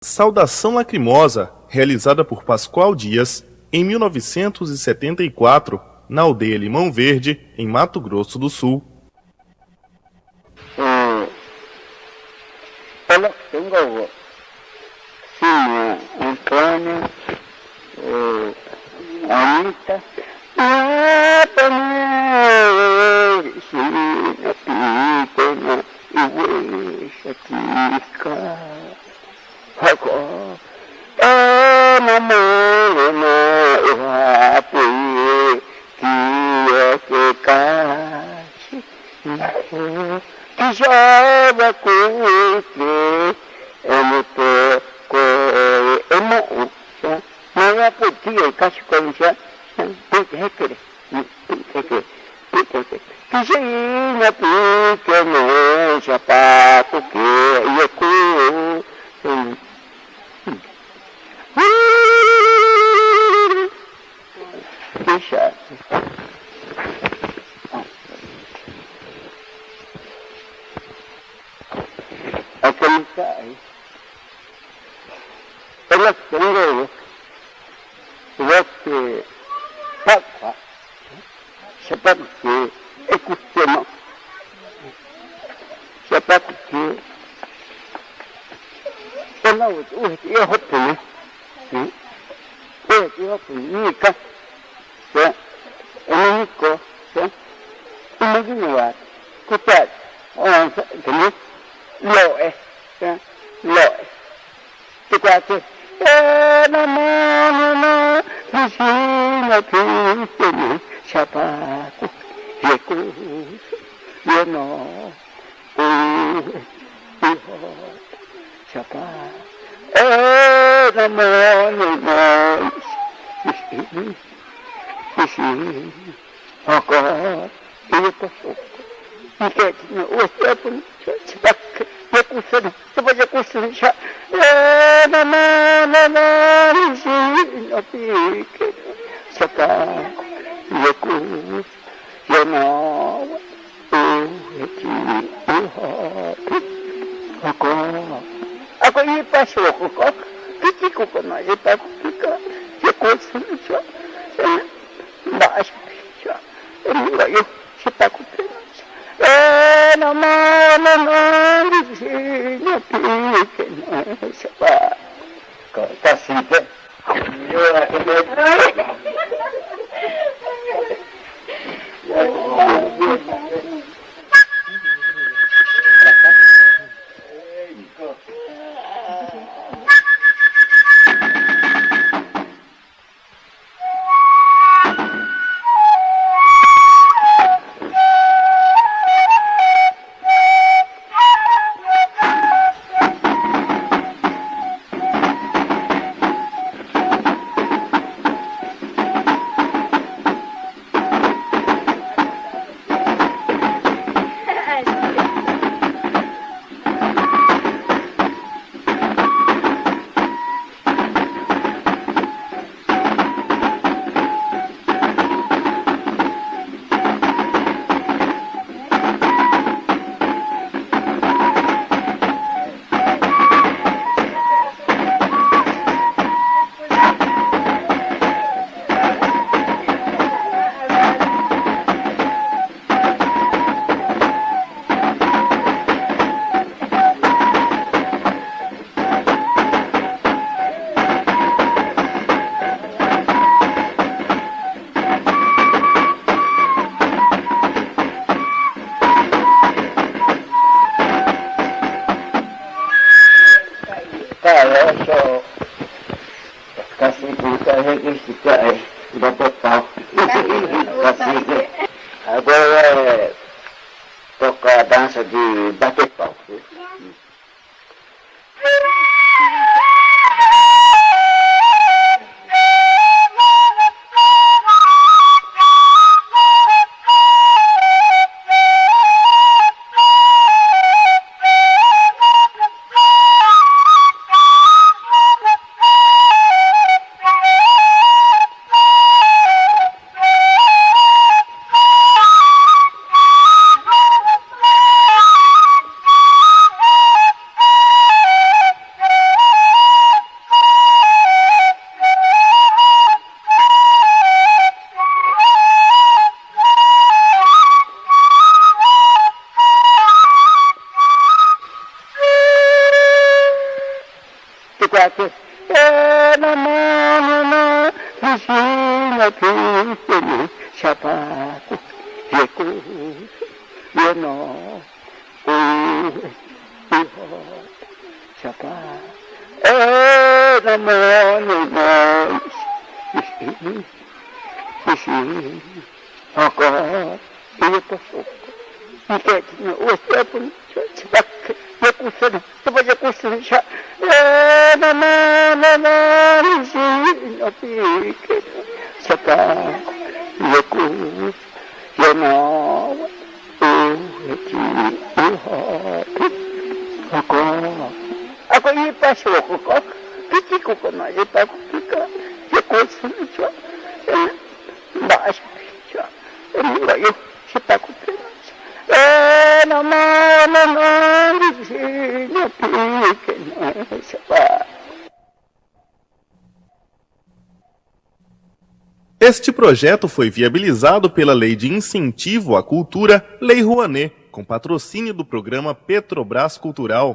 Saudação Lacrimosa, realizada por Pascoal Dias, em 1974, na aldeia Limão Verde, em Mato Grosso do Sul. Ela tengo Antônio, Anitta, joga com não é por ti, eu cacho com já, tem que requerer, que jeina pica, não, já pá, porque eu cu, deixa. Ela tem você papa, você pode ser ecucional, você pode ser ela o roupa, né? O roupa, rica, ela rico, imagina, cuidado, onde, entendeu? Loe, loe, tu quase não, vizinha, pequeno, chapaco, recurso, eu não, chapaco, agora, eu posso, você pode construir já. Vizinho, pequeno, chapaco, recurso, eu não, agora ele passou, que com nós, ele está com recurso, baixo, eu, você está com não, vizinho, pequeno, chapaco. Tá assim, né? Agora é tocar a dança de bater pau. quatro. Na mão, vizinha, pequeno, chapaco, recurso, menor, chapaco. Na mão, nós, agora, eu posso. O tempo, recursando, tu vai recursando já. Vizinho, pequeno, chapaco, recurso, menor, agora ele passou, que com nós, ele está com fica, recursando já. Baixo, já. Eu, você está com pena. Na mão, vizinho, pequeno, chapaco. Este projeto foi viabilizado pela Lei de Incentivo à Cultura, Lei Rouanet, com patrocínio do programa Petrobras Cultural.